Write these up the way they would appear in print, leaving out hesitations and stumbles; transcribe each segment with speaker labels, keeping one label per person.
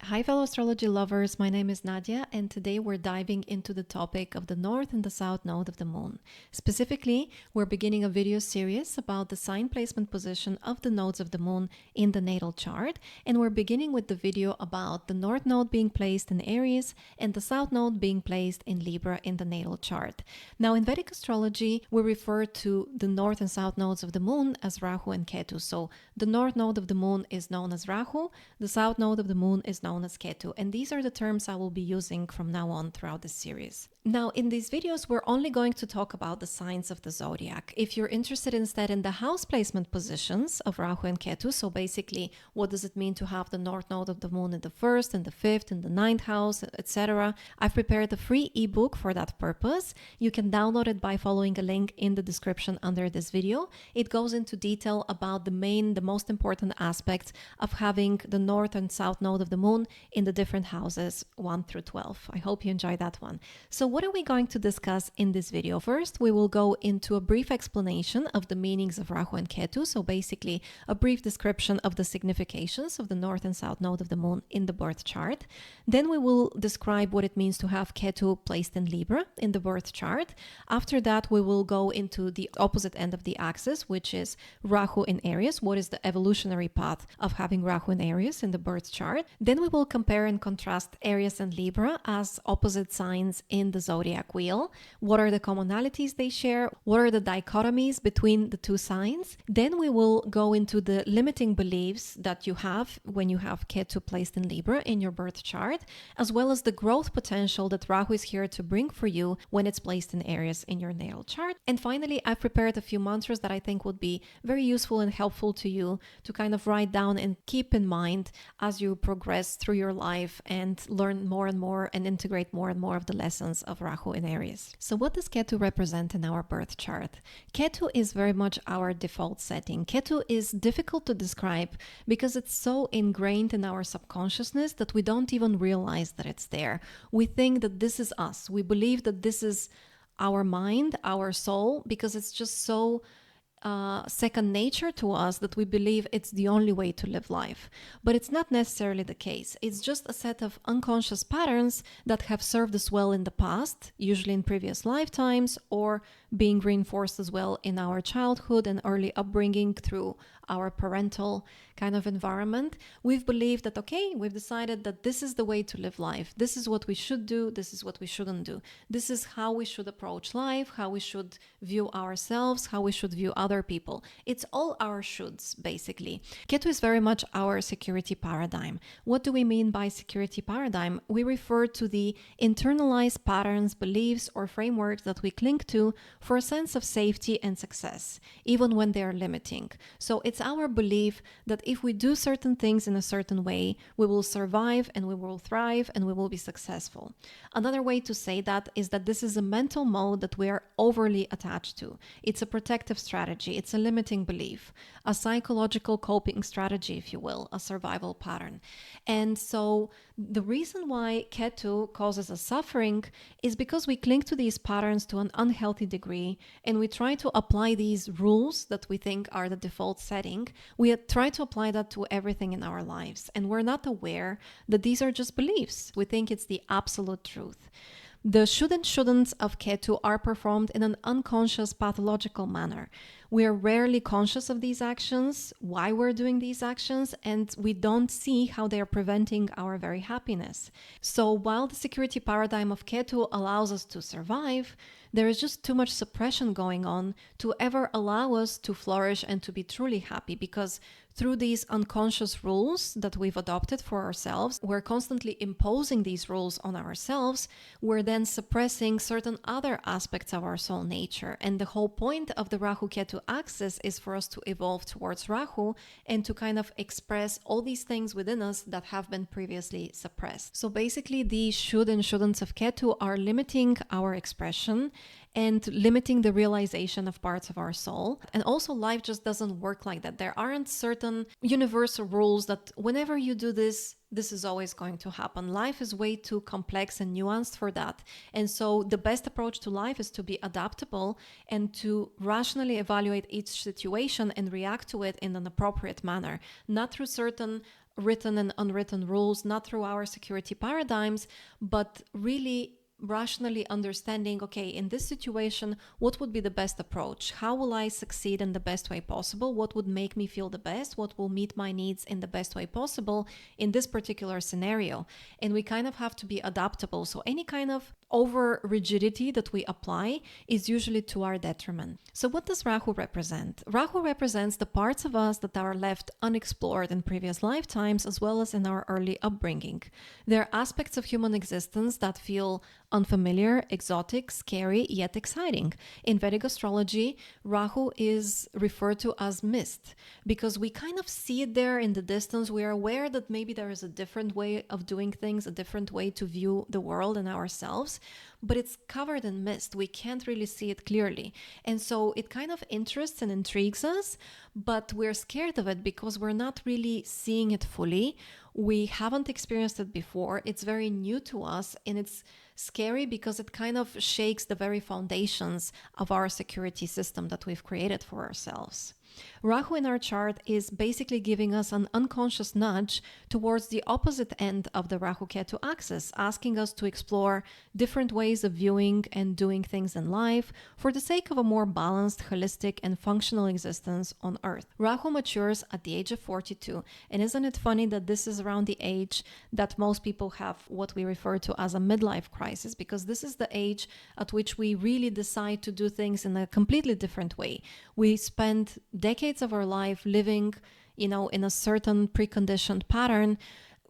Speaker 1: Hi, fellow astrology lovers. My name is Nadia, and today we're diving into the topic of the North and the South node of the Moon. Specifically, we're beginning a video series about the sign placement position of the nodes of the Moon in the natal chart, and we're beginning with the video about the North node being placed in Aries and the South node being placed in Libra in the natal chart. Now, in Vedic astrology, we refer to the North and South nodes of the Moon as Rahu and Ketu. So, the North node of the Moon is known as Rahu, the South node of the Moon is known as Ketu, and these are the terms I will be using from now on throughout this series. Now, in these videos, we're only going to talk about the signs of the zodiac. If you're interested instead in the house placement positions of Rahu and Ketu, so basically, what does it mean to have the North node of the Moon in the first and the fifth and the ninth house, etc., I've prepared a free ebook for that purpose. You can download it by following a link in the description under this video. It goes into detail about the most important aspects of having the North and South node of the Moon in the different houses 1 through 12. I hope you enjoyed that one. So what are we going to discuss in this video? First, we will go into a brief explanation of the meanings of Rahu and Ketu. So basically a brief description of the significations of the North and South node of the Moon in the birth chart. Then we will describe what it means to have Ketu placed in Libra in the birth chart. After that, we will go into the opposite end of the axis, which is Rahu in Aries. What is the evolutionary path of having Rahu in Aries in the birth chart? Then we will compare and contrast Aries and Libra as opposite signs in the zodiac wheel. What are the commonalities they share? What are the dichotomies between the two signs? Then we will go into the limiting beliefs that you have when you have Ketu placed in Libra in your birth chart, as well as the growth potential that Rahu is here to bring for you when it's placed in Aries in your natal chart. And finally, I've prepared a few mantras that I think would be very useful and helpful to you to kind of write down and keep in mind as you progress through your life and learn more and more and integrate more and more of the lessons of Rahu in Aries. So what does Ketu represent in our birth chart? Ketu is very much our default setting. Ketu is difficult to describe because it's so ingrained in our subconsciousness that we don't even realize that it's there. We think that this is us. We believe that this is our mind, our soul, because it's just so second nature to us that we believe it's the only way to live life. But it's not necessarily the case. It's just a set of unconscious patterns that have served us well in the past, usually in previous lifetimes, or being reinforced as well in our childhood and early upbringing through our parental kind of environment. We've believed that, okay, we've decided that this is the way to live life. This is what we should do. This is what we shouldn't do. This is how we should approach life, how we should view ourselves, how we should view other people. It's all our shoulds, basically. Ketu is very much our security paradigm. What do we mean by security paradigm? We refer to the internalized patterns, beliefs, or frameworks that we cling to for a sense of safety and success, even when they are limiting. So it's our belief that if we do certain things in a certain way, we will survive and we will thrive and we will be successful. Another way to say that is that this is a mental mode that we are overly attached to. It's a protective strategy. It's a limiting belief, a psychological coping strategy, if you will, a survival pattern. And so the reason why Ketu causes us suffering is because we cling to these patterns to an unhealthy degree and we try to apply these rules that we think are the default setting. We try to apply that to everything in our lives, and we're not aware that these are just beliefs. We think it's the absolute truth. The should and shouldn'ts of Ketu are performed in an unconscious pathological manner. We are rarely conscious of these actions, why we're doing these actions, and we don't see how they are preventing our very happiness. So while the security paradigm of Ketu allows us to survive, there is just too much suppression going on to ever allow us to flourish and to be truly happy, because through these unconscious rules that we've adopted for ourselves, we're constantly imposing these rules on ourselves. We're then suppressing certain other aspects of our soul nature. And the whole point of the Rahu Ketu axis is for us to evolve towards Rahu and to kind of express all these things within us that have been previously suppressed. So basically, the should and shouldn'ts of Ketu are limiting our expression and limiting the realization of parts of our soul. And also, life just doesn't work like that. There aren't certain universal rules that whenever you do this, this is always going to happen. Life is way too complex and nuanced for that. And so the best approach to life is to be adaptable and to rationally evaluate each situation and react to it in an appropriate manner, not through certain written and unwritten rules, not through our security paradigms, but really rationally understanding, okay, in this situation, what would be the best approach? How will I succeed in the best way possible? What would make me feel the best? What will meet my needs in the best way possible in this particular scenario? And we kind of have to be adaptable. So any kind of over rigidity that we apply is usually to our detriment. So what does Rahu represent? Rahu represents the parts of us that are left unexplored in previous lifetimes as well as in our early upbringing. There are aspects of human existence that feel unfamiliar, exotic, scary, yet exciting. In Vedic astrology, Rahu is referred to as mist because we kind of see it there in the distance. We are aware that maybe there is a different way of doing things, a different way to view the world and ourselves, but it's covered in mist. We can't really see it clearly. And so it kind of interests and intrigues us, but we're scared of it because we're not really seeing it fully. We haven't experienced it before. It's very new to us, and it's scary because it kind of shakes the very foundations of our security system that we've created for ourselves. Rahu in our chart is basically giving us an unconscious nudge towards the opposite end of the Rahu Ketu axis, asking us to explore different ways of viewing and doing things in life for the sake of a more balanced, holistic, and functional existence on Earth. Rahu matures at the age of 42, and isn't it funny that this is around the age that most people have what we refer to as a midlife crisis, because this is the age at which we really decide to do things in a completely different way. We spend decades of our life living, in a certain preconditioned pattern.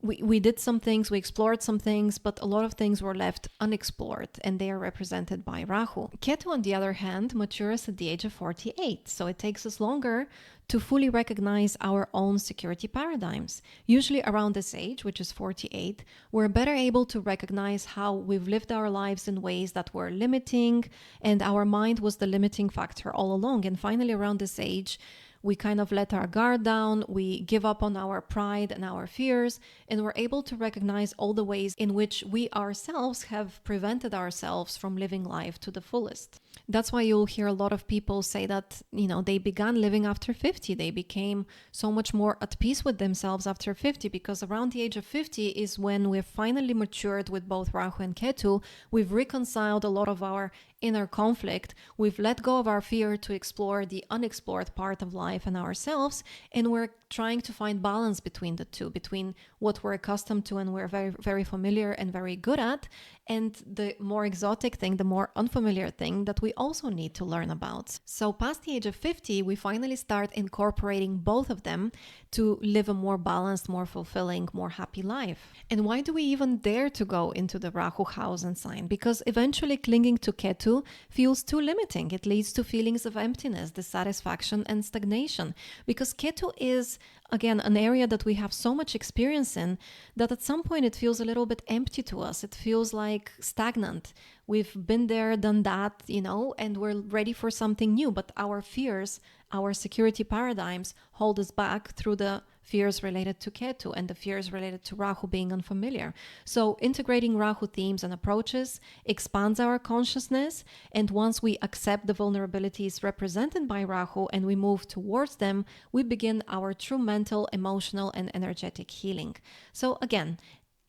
Speaker 1: We did some things, we explored some things, but a lot of things were left unexplored, and they are represented by Rahu. Ketu, on the other hand, matures at the age of 48, so it takes us longer to fully recognize our own security paradigms. Usually around this age, which is 48, we're better able to recognize how we've lived our lives in ways that were limiting, and our mind was the limiting factor all along. And finally, around this age, we kind of let our guard down, we give up on our pride and our fears, and we're able to recognize all the ways in which we ourselves have prevented ourselves from living life to the fullest. That's why you'll hear a lot of people say that, they began living after 50. They became so much more at peace with themselves after 50, because around the age of 50 is when we've finally matured with both Rahu and Ketu. We've reconciled a lot of our inner conflict. We've let go of our fear to explore the unexplored part of life and ourselves, and we're trying to find balance between the two, between what we're accustomed to and we're very, very familiar and very good at, and the more exotic thing, the more unfamiliar thing that we also need to learn about. So past the age of 50, we finally start incorporating both of them to live a more balanced, more fulfilling, more happy life. And why do we even dare to go into the Rahu house and sign? Because eventually clinging to Ketu feels too limiting. It leads to feelings of emptiness, dissatisfaction, and stagnation. Because Ketu is, again, an area that we have so much experience in that at some point it feels a little bit empty to us. It feels like stagnant. We've been there, done that, and we're ready for something new. But our fears, our security paradigms hold us back through the fears related to Ketu and the fears related to Rahu being unfamiliar. So integrating Rahu themes and approaches expands our consciousness. And once we accept the vulnerabilities represented by Rahu and we move towards them, we begin our true mental, emotional, and energetic healing. So again,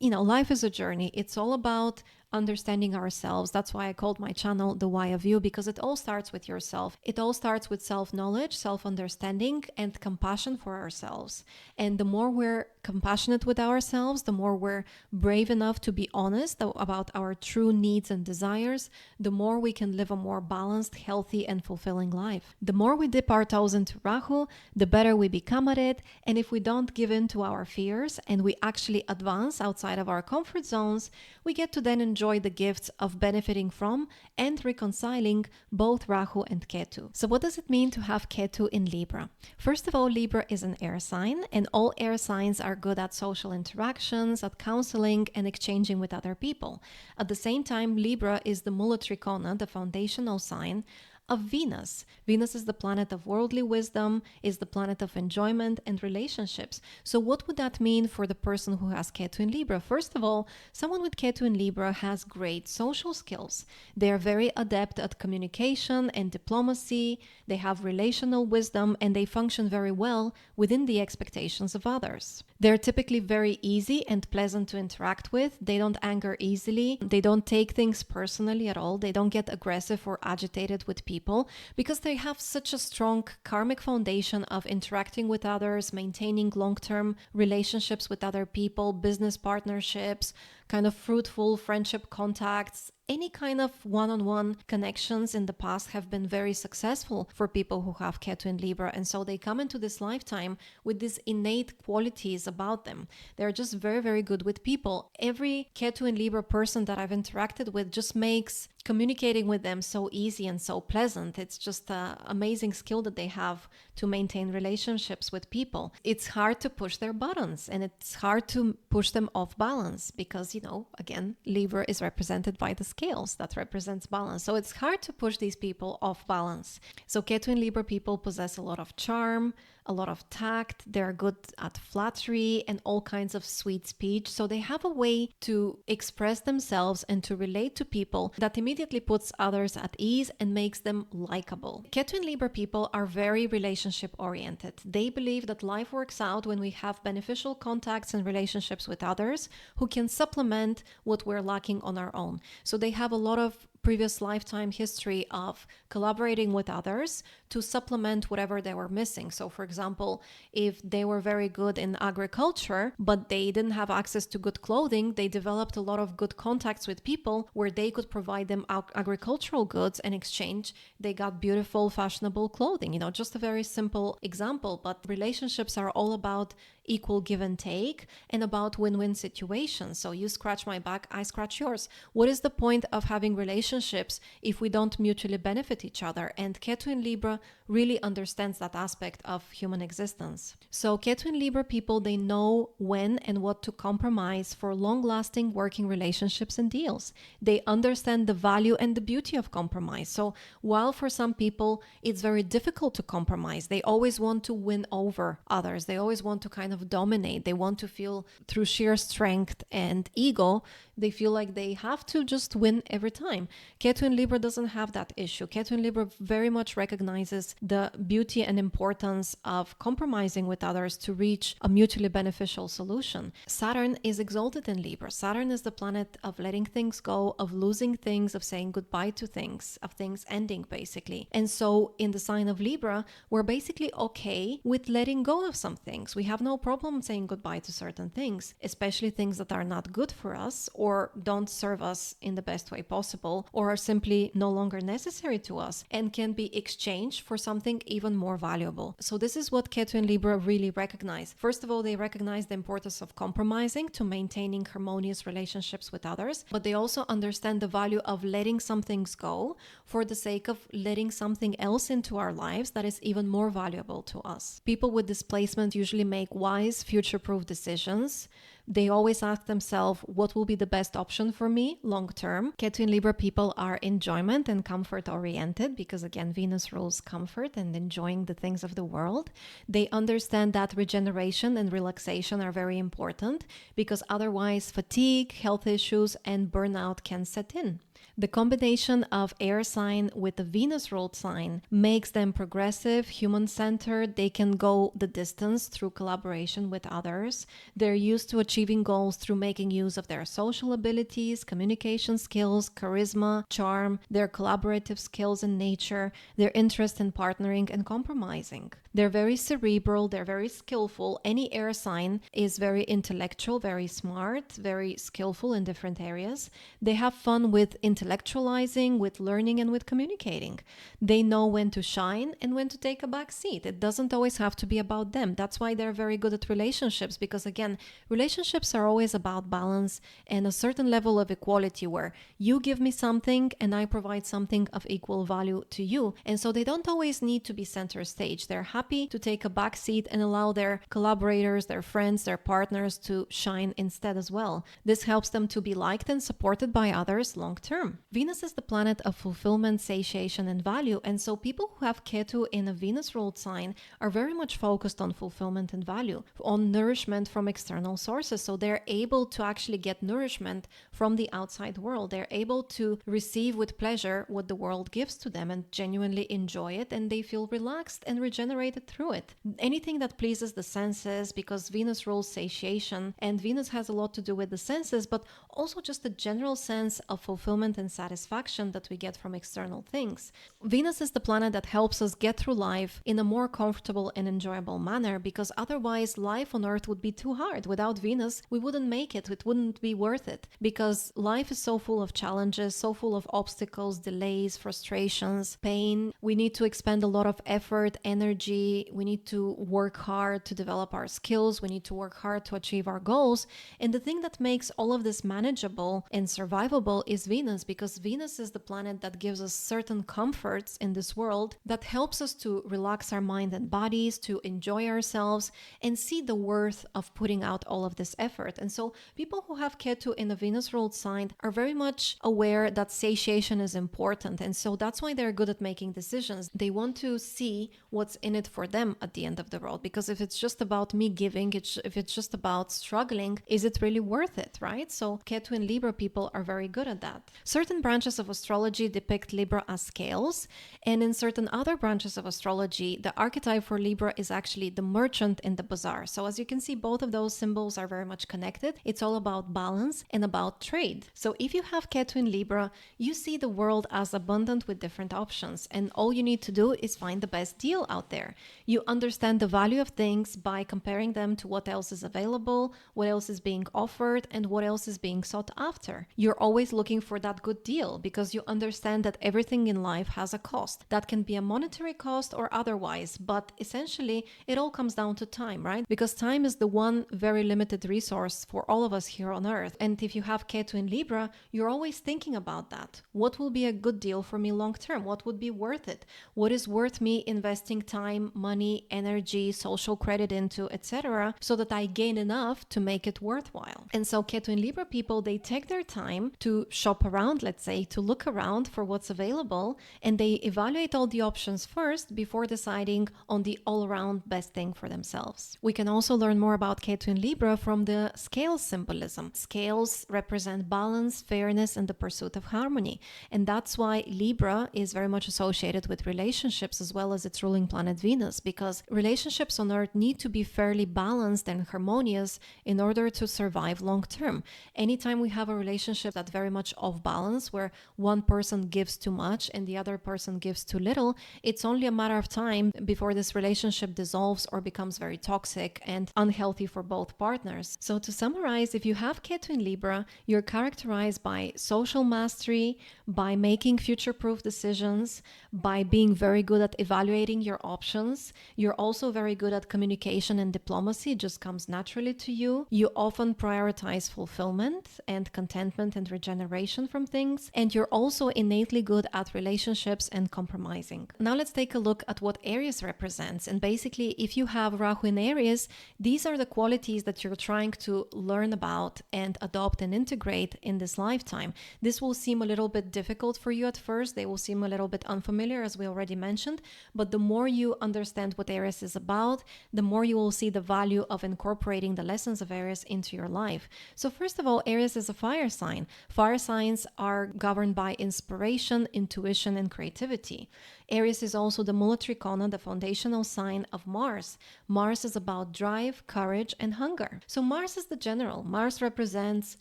Speaker 1: life is a journey. It's all about understanding ourselves. That's why I called my channel The Why of You, because it all starts with yourself. It all starts with self-knowledge, self-understanding, and compassion for ourselves. And the more we're compassionate with ourselves, the more we're brave enough to be honest about our true needs and desires, the more we can live a more balanced, healthy, and fulfilling life. The more we dip our toes into Rahu, the better we become at it. And if we don't give in to our fears and we actually advance outside of our comfort zones, we get to then enjoy the gifts of benefiting from and reconciling both Rahu and Ketu. So what does it mean to have Ketu in Libra? First of all, Libra is an air sign, and all air signs are good at social interactions, at counseling, and exchanging with other people. At the same time, Libra is the Mula Trikona, the foundational sign of Venus. Venus is the planet of worldly wisdom, is the planet of enjoyment and relationships. So what would that mean for the person who has Ketu in Libra? First of all, someone with Ketu in Libra has great social skills. They are very adept at communication and diplomacy. They have relational wisdom, and they function very well within the expectations of others. They're typically very easy and pleasant to interact with. They don't anger easily. They don't take things personally at all. They don't get aggressive or agitated with people because they have such a strong karmic foundation of interacting with others, maintaining long-term relationships with other people, business partnerships, kind of fruitful friendship contacts. Any kind of one-on-one connections in the past have been very successful for people who have Ketu in Libra. And so they come into this lifetime with these innate qualities about them. They're just very, very good with people. Every Ketu in Libra person that I've interacted with just makes communicating with them so easy and so pleasant. It's just an amazing skill that they have to maintain relationships with people. It's hard to push their buttons and it's hard to push them off balance because, again, Libra is represented by the scales that represents balance. So it's hard to push these people off balance. So Ketu in Libra people possess a lot of charm, a lot of tact. They're good at flattery and all kinds of sweet speech. So they have a way to express themselves and to relate to people that immediately puts others at ease and makes them likable. Ketu in Libra people are very relationship oriented. They believe that life works out when we have beneficial contacts and relationships with others who can supplement what we're lacking on our own. So they have a lot of previous lifetime history of collaborating with others to supplement whatever they were missing. So for example, if they were very good in agriculture, but they didn't have access to good clothing, they developed a lot of good contacts with people where they could provide them agricultural goods. In exchange, they got beautiful, fashionable clothing. Just a very simple example, but relationships are all about equal give and take and about win-win situations. So you scratch my back, I scratch yours. What is the point of having relationships if we don't mutually benefit each other? And Ketu in Libra really understands that aspect of human existence. So Ketu in Libra people, they know when and what to compromise for long-lasting working relationships and deals. They understand the value and the beauty of compromise. So while for some people it's very difficult to compromise, they always want to win over others. They always want to kind of dominate. They want to feel through sheer strength and ego, they feel like they have to just win every time. Ketu in Libra doesn't have that issue. Ketu in Libra very much recognizes the beauty and importance of compromising with others to reach a mutually beneficial solution. Saturn is exalted in Libra. Saturn is the planet of letting things go, of losing things, of saying goodbye to things, of things ending basically. And so in the sign of Libra, we're basically okay with letting go of some things. We have no problem saying goodbye to certain things, especially things that are not good for us or don't serve us in the best way possible or are simply no longer necessary to us and can be exchanged for something even more valuable. So this is what Ketu and Libra really recognize. First of all, they recognize the importance of compromising to maintaining harmonious relationships with others, but they also understand the value of letting some things go for the sake of letting something else into our lives that is even more valuable to us. People with displacement usually make wise, future-proof decisions. They always ask themselves, what will be the best option for me long term? Ketu in Libra people are enjoyment and comfort oriented because, again, Venus rules comfort and enjoying the things of the world. They understand that regeneration and relaxation are very important because otherwise fatigue, health issues, and burnout can set in. The combination of air sign with the Venus ruled sign makes them progressive, human-centered. They can go the distance through collaboration with others. They're used to achieving goals through making use of their social abilities, communication skills, charisma, charm, their collaborative skills in nature, their interest in partnering and compromising. They're very cerebral, they're very skillful. Any air sign is very intellectual, very smart, very skillful in different areas. They have fun with intellectualizing, with learning, and with communicating. They know when to shine and when to take a back seat. It doesn't always have to be about them. That's why they're very good at relationships, because again, relationships are always about balance and a certain level of equality where you give me something and I provide something of equal value to you. And so they don't always need to be center stage. They're happy to take a back seat and allow their collaborators, their friends, their partners to shine instead as well. This helps them to be liked and supported by others long term. Venus is the planet of fulfillment, satiation, and value. And so people who have Ketu in a Venus-ruled sign are very much focused on fulfillment and value, on nourishment from external sources. So they're able to actually get nourishment from the outside world. They're able to receive with pleasure what the world gives to them and genuinely enjoy it. And they feel relaxed and regenerated navigated through it. Anything that pleases the senses, because Venus rules satiation, and Venus has a lot to do with the senses, but also just a general sense of fulfillment and satisfaction that we get from external things. Venus is the planet that helps us get through life in a more comfortable and enjoyable manner, because otherwise life on Earth would be too hard. Without Venus, we wouldn't make it. It wouldn't be worth it, because life is so full of challenges, so full of obstacles, delays, frustrations, pain. We need to expend a lot of effort, energy. We need to work hard to develop our skills. We need to work hard to achieve our goals. And the thing that makes all of this manageable and survivable is Venus, because Venus is the planet that gives us certain comforts in this world that helps us to relax our mind and bodies, to enjoy ourselves, and see the worth of putting out all of this effort. And so people who have Ketu in a Venus ruled sign are very much aware that satiation is important. And so that's why they're good at making decisions. They want to see what's in it for them at the end of the road. Because if it's just about me giving, if it's just about struggling, is it really worth it, right? So Ketu and Libra people are very good at that. Certain branches of astrology depict Libra as scales. And in certain other branches of astrology, the archetype for Libra is actually the merchant in the bazaar. So as you can see, both of those symbols are very much connected. It's all about balance and about trade. So if you have Ketu in Libra, you see the world as abundant with different options. And all you need to do is find the best deal out there. You understand the value of things by comparing them to what else is available, what else is being offered, and what else is being sought after. You're always looking for that good deal because you understand that everything in life has a cost. That can be a monetary cost or otherwise, but essentially it all comes down to time, right? Because time is the one very limited resource for all of us here on Earth. And if you have Ketu in Libra, you're always thinking about that. What will be a good deal for me long term? What would be worth it? What is worth me investing time, money, energy, social credit into, etc., so that I gain enough to make it worthwhile? And so Ketu in Libra people, they take their time to shop around, let's say, to look around for what's available, and they evaluate all the options first before deciding on the all-around best thing for themselves. We can also learn more about Ketu in Libra from the scales symbolism. Scales represent balance, fairness, and the pursuit of harmony. And that's why Libra is very much associated with relationships as well as its ruling planet Venus, because relationships on Earth need to be fairly balanced and harmonious in order to survive long term. Anytime we have a relationship that's very much off balance, where one person gives too much and the other person gives too little, it's only a matter of time before this relationship dissolves or becomes very toxic and unhealthy for both partners. So to summarize, if you have Ketu in Libra, you're characterized by social mastery, by making future-proof decisions, by being very good at evaluating your options. You're also very good at communication and diplomacy. It just comes naturally to you. You often prioritize fulfillment and contentment and regeneration from things. And you're also innately good at relationships and compromising. Now let's take a look at what Aries represents. And basically, if you have Rahu in Aries, these are the qualities that you're trying to learn about and adopt and integrate in this lifetime. This will seem a little bit difficult for you at first. They will seem a little bit unfamiliar, as we already mentioned. But the more you understand what Aries is about, the more you will see the value of incorporating the lessons of Aries into your life. So first of all, Aries is a fire sign. Fire signs are governed by inspiration, intuition, and creativity. Aries is also the mula trikona, the foundational sign of Mars. Mars is about drive, courage, and hunger. So Mars is the general. Mars represents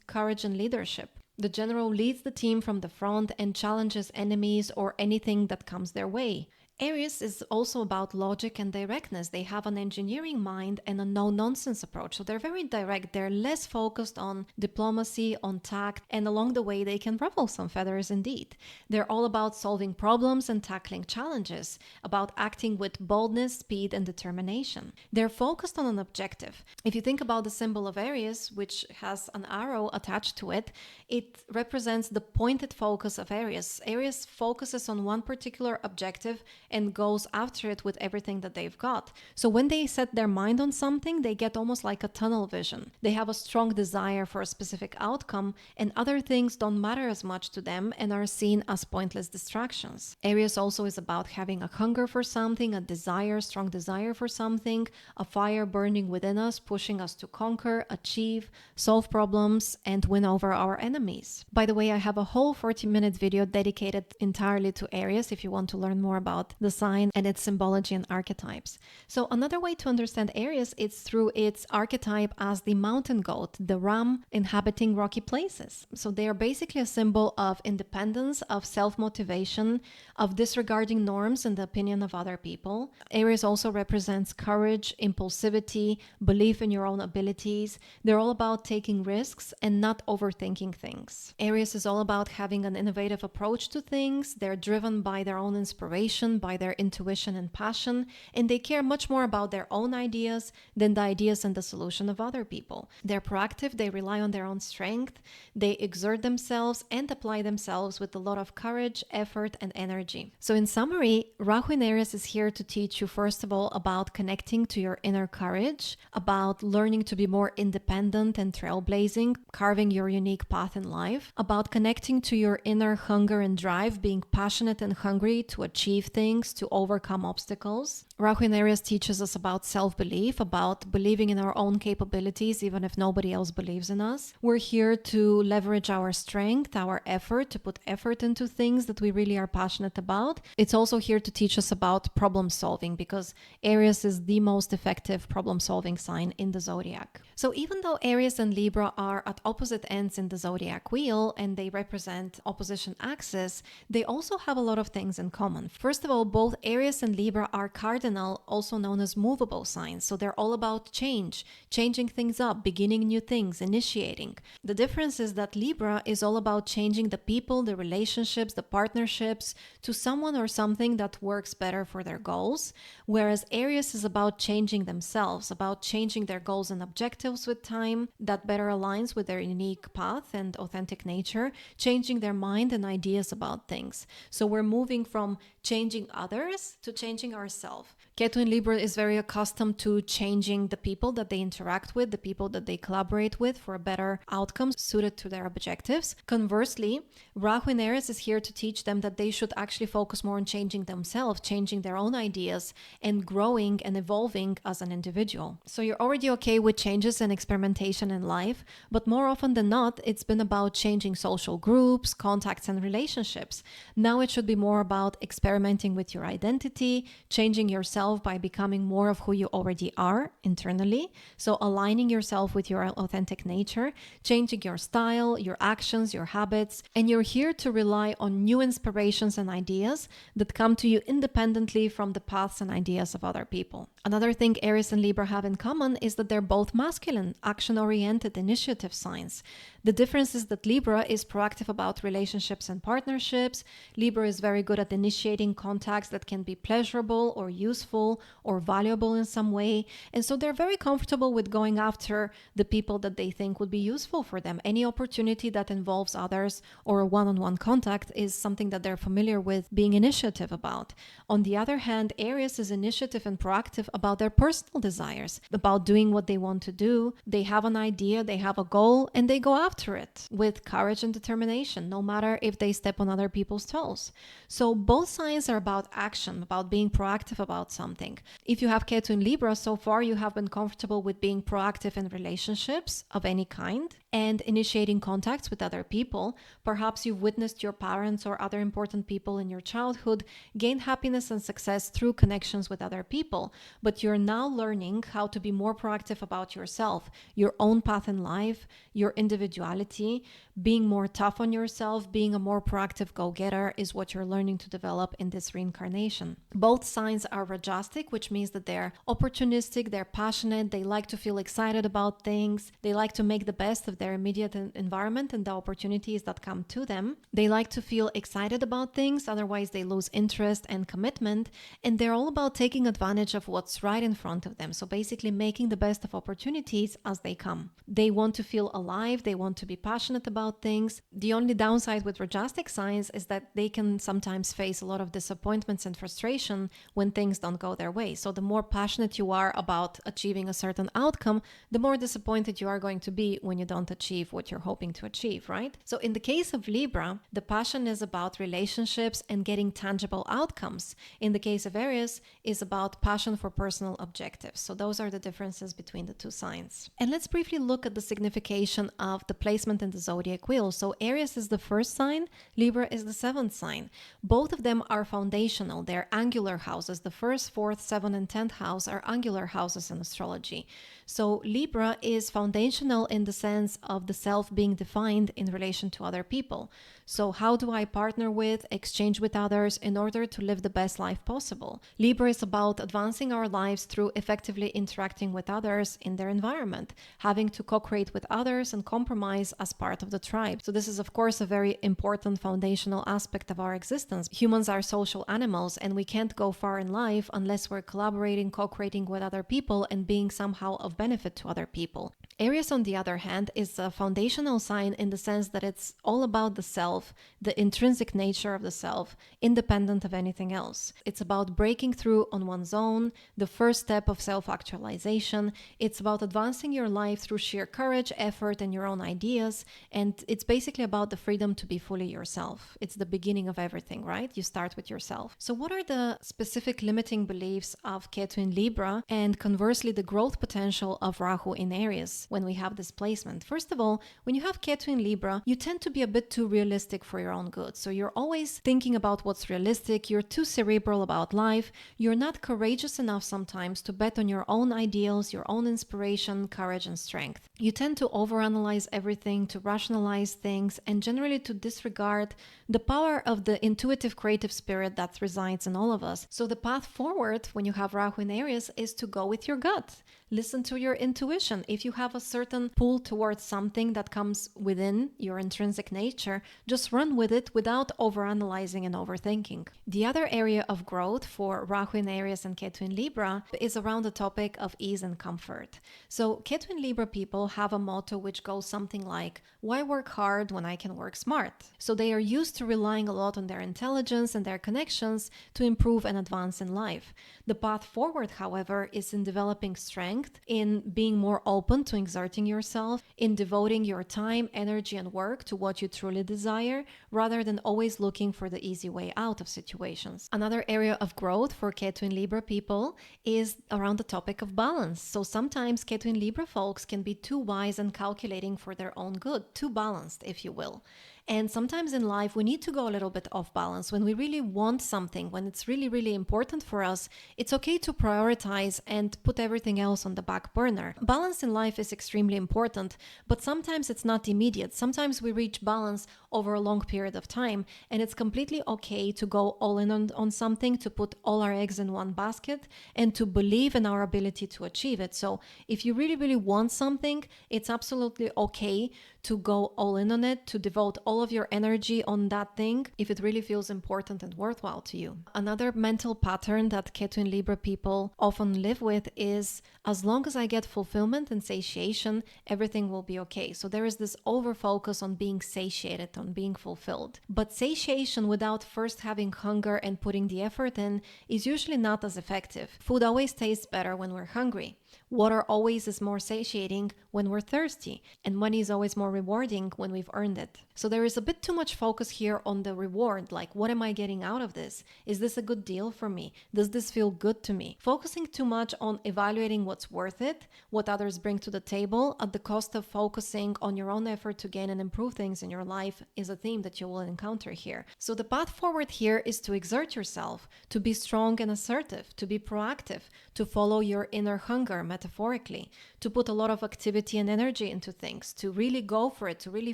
Speaker 1: courage and leadership. The general leads the team from the front and challenges enemies or anything that comes their way. Aries is also about logic and directness. They have an engineering mind and a no-nonsense approach. So they're very direct. They're less focused on diplomacy, on tact, and along the way they can ruffle some feathers indeed. They're all about solving problems and tackling challenges, about acting with boldness, speed, and determination. They're focused on an objective. If you think about the symbol of Aries, which has an arrow attached to it, it represents the pointed focus of Aries. Aries focuses on one particular objective and goes after it with everything that they've got. So when they set their mind on something, they get almost like a tunnel vision. They have a strong desire for a specific outcome, and other things don't matter as much to them and are seen as pointless distractions. Aries also is about having a hunger for something, a desire, strong desire for something, a fire burning within us, pushing us to conquer, achieve, solve problems, and win over our enemies. By the way, I have a whole 40-minute video dedicated entirely to Aries if you want to learn more about the sign and its symbology and archetypes. So another way to understand Aries is through its archetype as the mountain goat, the ram inhabiting rocky places. So they are basically a symbol of independence, of self-motivation, of disregarding norms and the opinion of other people. Aries also represents courage, impulsivity, belief in your own abilities. They're all about taking risks and not overthinking things. Aries is all about having an innovative approach to things. They're driven by their own inspiration, by their intuition and passion, and they care much more about their own ideas than the ideas and the solution of other people. They're proactive, they rely on their own strength, they exert themselves and apply themselves with a lot of courage, effort, and energy. So in summary, Rahu in Aries is here to teach you, first of all, about connecting to your inner courage, about learning to be more independent and trailblazing, carving your unique path in life, about connecting to your inner hunger and drive, being passionate and hungry to achieve things, to overcome obstacles. Rahu in Aries teaches us about self-belief, about believing in our own capabilities, even if nobody else believes in us. We're here to leverage our strength, our effort, to put effort into things that we really are passionate about. It's also here to teach us about problem solving, because Aries is the most effective problem solving sign in the zodiac. So even though Aries and Libra are at opposite ends in the zodiac wheel and they represent opposition axes, they also have a lot of things in common. First of all, both Aries and Libra are cardinal, also known as movable signs. So they're all about change, changing things up, beginning new things, initiating. The difference is that Libra is all about changing the people, the relationships, the partnerships to someone or something that works better for their goals, whereas Aries is about changing themselves, about changing their goals and objectives with time that better aligns with their unique path and authentic nature, changing their mind and ideas about things. So we're moving from changing others to changing ourselves. Ketu in Libra is very accustomed to changing the people that they interact with, the people that they collaborate with for a better outcome suited to their objectives. Conversely, Rahu in Aries is here to teach them that they should actually focus more on changing themselves, changing their own ideas, and growing and evolving as an individual. So you're already okay with changes and experimentation in life, but more often than not, it's been about changing social groups, contacts, and relationships. Now it should be more about experimenting with your identity, changing yourself by becoming more of who you already are internally. So aligning yourself with your authentic nature, changing your style, your actions, your habits, and you're here to rely on new inspirations and ideas that come to you independently from the paths and ideas of other people. Another thing Aries and Libra have in common is that they're both masculine, action-oriented, initiative signs. The difference is that Libra is proactive about relationships and partnerships. Libra is very good at initiating contacts that can be pleasurable or useful or valuable in some way. And so they're very comfortable with going after the people that they think would be useful for them. Any opportunity that involves others or a one-on-one contact is something that they're familiar with being initiative about. On the other hand, Aries is initiative and proactive about their personal desires, about doing what they want to do. They have an idea, they have a goal, and they go after it with courage and determination, no matter if they step on other people's toes. So both signs are about action, about being proactive about something. If you have Ketu in Libra, so far you have been comfortable with being proactive in relationships of any kind and initiating contacts with other people. Perhaps you've witnessed your parents or other important people in your childhood gain happiness and success through connections with other people, but you're now learning how to be more proactive about yourself, your own path in life, your individuality. Being more tough on yourself, being a more proactive go-getter is what you're learning to develop in this reincarnation. Both signs are rajastic, which means that they're opportunistic, they're passionate, they like to feel excited about things, they like to make the best of their immediate environment and the opportunities that come to them. They like to feel excited about things, otherwise they lose interest and commitment, and they're all about taking advantage of what's right in front of them. So basically making the best of opportunities as they come. They want to feel alive, they want to be passionate about things. The only downside with rajastic signs is that they can sometimes face a lot of disappointments and frustration when things don't go their way. So the more passionate you are about achieving a certain outcome, the more disappointed you are going to be when you don't achieve what you're hoping to achieve, right? So in the case of Libra, the passion is about relationships and getting tangible outcomes. In the case of Aries, is about passion for personal objectives. So those are the differences between the two signs. And let's briefly look at the signification of the placement in the zodiac wheel. So Aries is the first sign, Libra is the seventh sign. Both of them are foundational. They're angular houses. The first, fourth, seventh, and 10th house are angular houses in astrology. So Libra is foundational in the sense of the self being defined in relation to other people. So how do I partner with, exchange with others in order to live the best life possible? Libra is about advancing our lives through effectively interacting with others in their environment, having to co-create with others and compromise as part of the tribe. So this is of course a very important foundational aspect of our existence. Humans are social animals and we can't go far in life unless we're collaborating, co-creating with other people and being somehow of benefit to other people. Aries, on the other hand, is a foundational sign in the sense that it's all about the self, the intrinsic nature of the self, independent of anything else. It's about breaking through on one's own, the first step of self-actualization. It's about advancing your life through sheer courage, effort, and your own ideas. And it's basically about the freedom to be fully yourself. It's the beginning of everything, right? You start with yourself. So what are the specific limiting beliefs of Ketu in Libra and conversely the growth potential of Rahu in Aries when we have this placement? First of all, when you have Ketu in Libra, you tend to be a bit too realistic for your own good. So you're always thinking about what's realistic. You're too cerebral about life. You're not courageous enough sometimes to bet on your own ideals, your own inspiration, courage, and strength. You tend to overanalyze everything, to rationalize things, and generally to disregard the power of the intuitive creative spirit that resides in all of us. So the path forward when you have Rahu in Aries is to go with your gut. Listen to your intuition. If you have a certain pull towards something that comes within your intrinsic nature, just run with it without overanalyzing and overthinking. The other area of growth for Rahu in Aries and Ketu in Libra is around the topic of ease and comfort. So Ketu in Libra people have a motto which goes something like, why work hard when I can work smart? So they are used to relying a lot on their intelligence and their connections to improve and advance in life. The path forward, however, is in developing strength, in being more open to exerting yourself, in devoting your time, energy, and work to what you truly desire, rather than always looking for the easy way out of situations. Another area of growth for Ketu in Libra people is around the topic of balance. So sometimes Ketu in Libra folks can be too wise and calculating for their own good, too balanced, if you will. And sometimes in life, we need to go a little bit off balance. When we really want something, when it's really, really important for us, it's okay to prioritize and put everything else on the back burner. Balance in life is extremely important, but sometimes it's not immediate. Sometimes we reach balance over a long period of time, and it's completely okay to go all in on something, to put all our eggs in one basket, and to believe in our ability to achieve it. So if you really, really want something, it's absolutely okay to go all in on it, to devote all of your energy on that thing if it really feels important and worthwhile to you. Another mental pattern that Ketu in Libra people often live with is, as long as I get fulfillment and satiation, everything will be okay. So there is this over focus on being satiated, on being fulfilled. But satiation without first having hunger and putting the effort in is usually not as effective. Food always tastes better when we're hungry. Water always is more satiating when we're thirsty, and money is always more rewarding when we've earned it. So there is a bit too much focus here on the reward, like what am I getting out of this? Is this a good deal for me? Does this feel good to me? Focusing too much on evaluating what's worth it, what others bring to the table, at the cost of focusing on your own effort to gain and improve things in your life is a theme that you will encounter here. So the path forward here is to exert yourself, to be strong and assertive, to be proactive, to follow your inner hunger, metaphorically, to put a lot of activity and energy into things, to really go for it, to really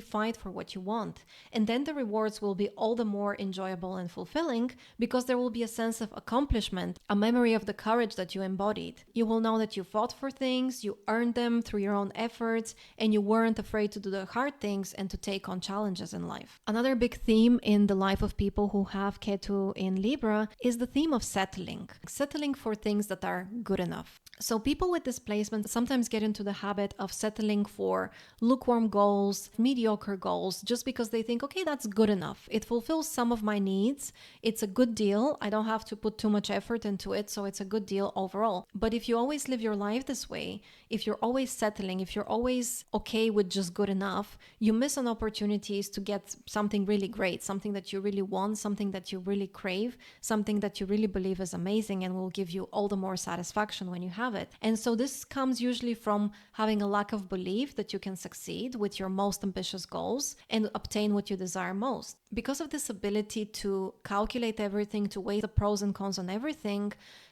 Speaker 1: fight for what you want. And then the rewards will be all the more enjoyable and fulfilling because there will be a sense of accomplishment, a memory of the courage that you embodied. You will know that you fought for things, you earned them through your own efforts, and you weren't afraid to do the hard things and to take on challenges in life. Another big theme in the life of people who have Ketu in Libra is the theme of settling for things that are good enough. So people with this placement sometimes get into the habit of settling for lukewarm goals, mediocre goals, just because they think, okay, that's good enough. It fulfills some of my needs. It's a good deal. I don't have to put too much effort into it, so it's a good deal overall. But if you always live your life this way, if you're always settling, if you're always okay with just good enough, you miss on opportunities to get something really great, something that you really want, something that you really crave, something that you really believe is amazing and will give you all the more satisfaction when you have it. And so this comes usually from having a lack of belief that you can succeed with your most ambitious goals and obtain what you desire most. Because of this ability to calculate everything, to weigh the pros and cons on everything,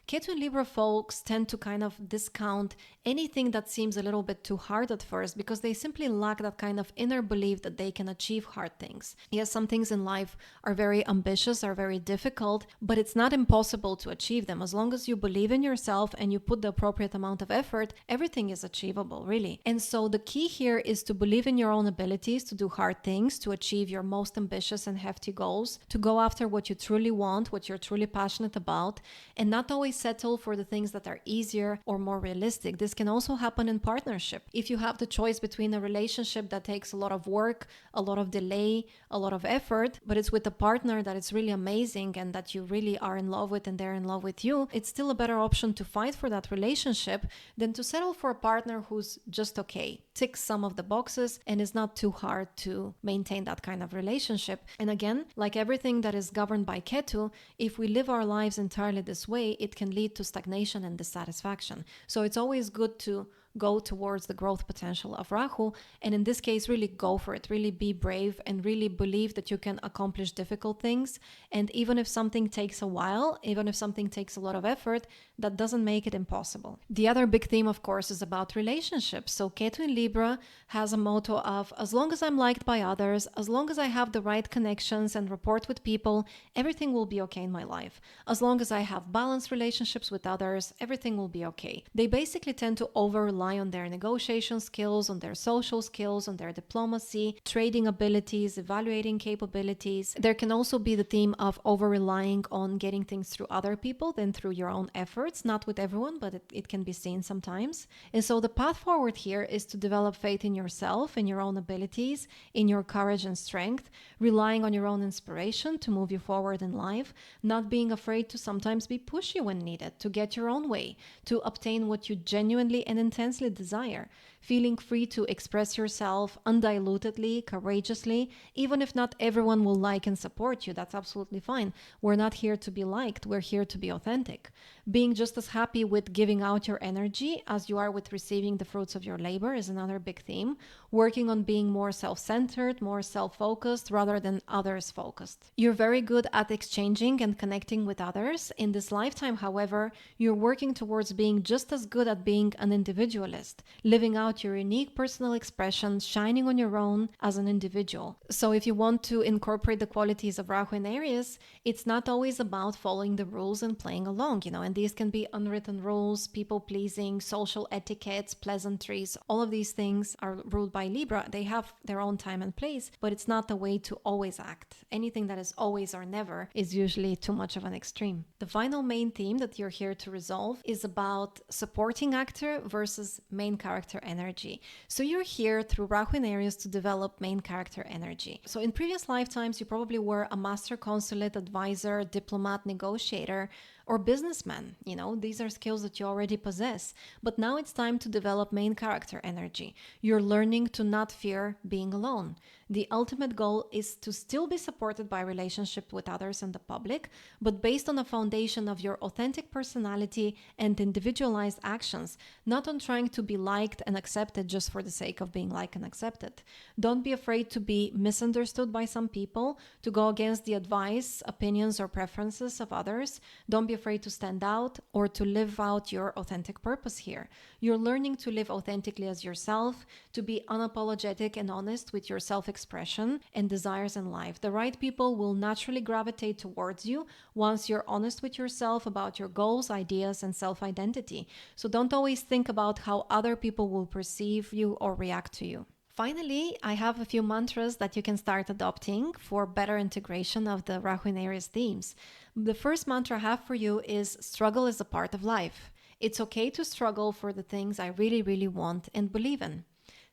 Speaker 1: Ketu and Libra folks tend to kind of discount anything that seems a little bit too hard at first because they simply lack that kind of inner belief that they can achieve hard things. Yes, some things in life are very ambitious, are very difficult, but it's not impossible to achieve them. As long as you believe in yourself and you put the appropriate amount of effort, everything is achievable, really. And so the key here is to believe in your own abilities to do hard things, to achieve your most ambitious and hefty goals, to go after what you truly want, what you're truly passionate about, and not always settle for the things that are easier or more realistic. This can also happen in partnership. If you have the choice between a relationship that takes a lot of work, a lot of delay, a lot of effort, but it's with a partner that is really amazing and that you really are in love with and they're in love with you, it's still a better option to fight for that relationship than to settle for a partner who's just okay, ticks some of the boxes, and is not too hard to maintain that kind of relationship. And again, like everything that is governed by Ketu, if we live our lives entirely this way, it can lead to stagnation and dissatisfaction. So it's always good to go towards the growth potential of Rahu, and in this case really go for it, really be brave and really believe that you can accomplish difficult things. And even if something takes a while, even if something takes a lot of effort, that doesn't make it impossible. The other big theme, of course, is about relationships. So Ketu in Libra has a motto of, as long as I'm liked by others, as long as I have the right connections and rapport with people, everything will be okay in my life. As long as I have balanced relationships with others, everything will be okay. They basically tend to rely on their negotiation skills, on their social skills, on their diplomacy, trading abilities, evaluating capabilities. There can also be the theme of over-relying on getting things through other people than through your own efforts. Not with everyone, but it can be seen sometimes. And so the path forward here is to develop faith in yourself, in your own abilities, in your courage and strength, relying on your own inspiration to move you forward in life, not being afraid to sometimes be pushy when needed, to get your own way, to obtain what you genuinely and intensely desire, feeling free to express yourself undilutedly, courageously, even if not everyone will like and support you. That's absolutely fine. We're not here to be liked, we're here to be authentic. Being just as happy with giving out your energy as you are with receiving the fruits of your labor is another big theme. Working on being more self-centered, more self-focused rather than others-focused. You're very good at exchanging and connecting with others. In this lifetime, however, you're working towards being just as good at being an individualist, living out your unique personal expression, shining on your own as an individual. So if you want to incorporate the qualities of Rahu and Aries, it's not always about following the rules and playing along, and these can be unwritten rules, people-pleasing, social etiquettes, pleasantries. All of these things are ruled by Libra. They have their own time and place, but it's not the way to always act. Anything that is always or never is usually too much of an extreme. The final main theme that you're here to resolve is about supporting actor versus main character energy. So you're here through Rahu and Aries to develop main character energy. So in previous lifetimes, you probably were a master consulate, advisor, diplomat, negotiator, or businessman. These are skills that you already possess. But now it's time to develop main character energy. You're learning to not fear being alone. The ultimate goal is to still be supported by relationship with others and the public, but based on a foundation of your authentic personality and individualized actions, not on trying to be liked and accepted just for the sake of being liked and accepted. Don't be afraid to be misunderstood by some people, to go against the advice, opinions, or preferences of others. Don't be afraid to stand out or to live out your authentic purpose here. You're learning to live authentically as yourself, to be unapologetic and honest with your self-expression and desires in life. The right people will naturally gravitate towards you once you're honest with yourself about your goals, ideas, and self-identity. So don't always think about how other people will perceive you or react to you. Finally, I have a few mantras that you can start adopting for better integration of the Rahu and Aries themes. The first mantra I have for you is struggle is a part of life. It's okay to struggle for the things I really, really want and believe in.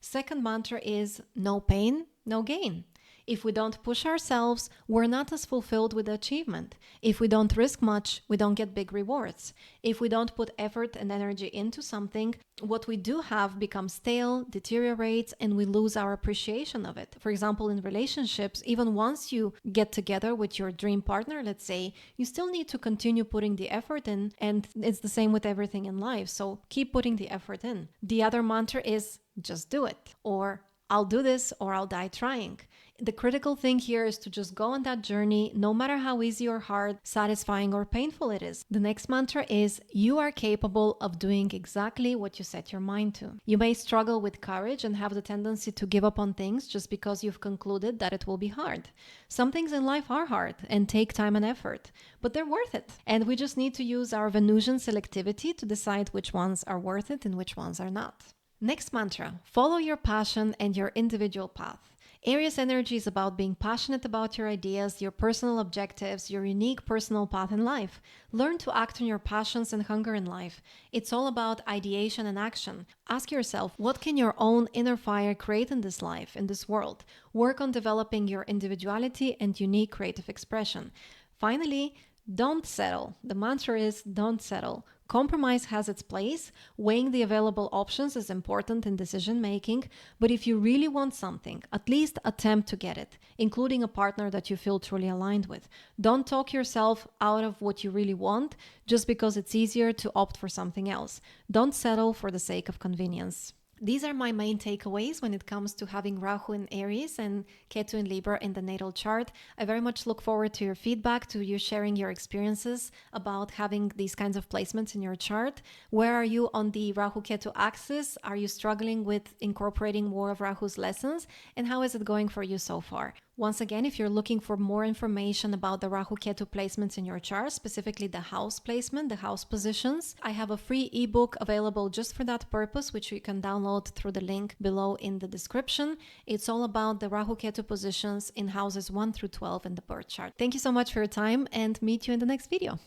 Speaker 1: Second mantra is no pain, no gain. If we don't push ourselves, we're not as fulfilled with the achievement. If we don't risk much, we don't get big rewards. If we don't put effort and energy into something, what we do have becomes stale, deteriorates, and we lose our appreciation of it. For example, in relationships, even once you get together with your dream partner, let's say, you still need to continue putting the effort in, and it's the same with everything in life. So keep putting the effort in. The other mantra is just do it, or I'll do this or I'll die trying. The critical thing here is to just go on that journey, no matter how easy or hard, satisfying or painful it is. The next mantra is you are capable of doing exactly what you set your mind to. You may struggle with courage and have the tendency to give up on things just because you've concluded that it will be hard. Some things in life are hard and take time and effort, but they're worth it. And we just need to use our Venusian selectivity to decide which ones are worth it and which ones are not. Next mantra, follow your passion and your individual path. Aries energy is about being passionate about your ideas, your personal objectives, your unique personal path in life. Learn to act on your passions and hunger in life. It's all about ideation and action. Ask yourself, what can your own inner fire create in this life, in this world? Work on developing your individuality and unique creative expression. Finally, don't settle. The mantra is don't settle. Compromise has its place. Weighing the available options is important in decision making, but if you really want something, at least attempt to get it, including a partner that you feel truly aligned with. Don't talk yourself out of what you really want just because it's easier to opt for something else. Don't settle for the sake of convenience. These are my main takeaways when it comes to having Rahu in Aries and Ketu in Libra in the natal chart. I very much look forward to your feedback, to you sharing your experiences about having these kinds of placements in your chart. Where are you on the Rahu Ketu axis? Are you struggling with incorporating more of Rahu's lessons? And how is it going for you so far? Once again, if you're looking for more information about the Rahu Ketu placements in your chart, specifically the house placement, the house positions, I have a free ebook available just for that purpose, which you can download through the link below in the description. It's all about the Rahu Ketu positions in houses 1 through 12 in the birth chart. Thank you so much for your time and meet you in the next video.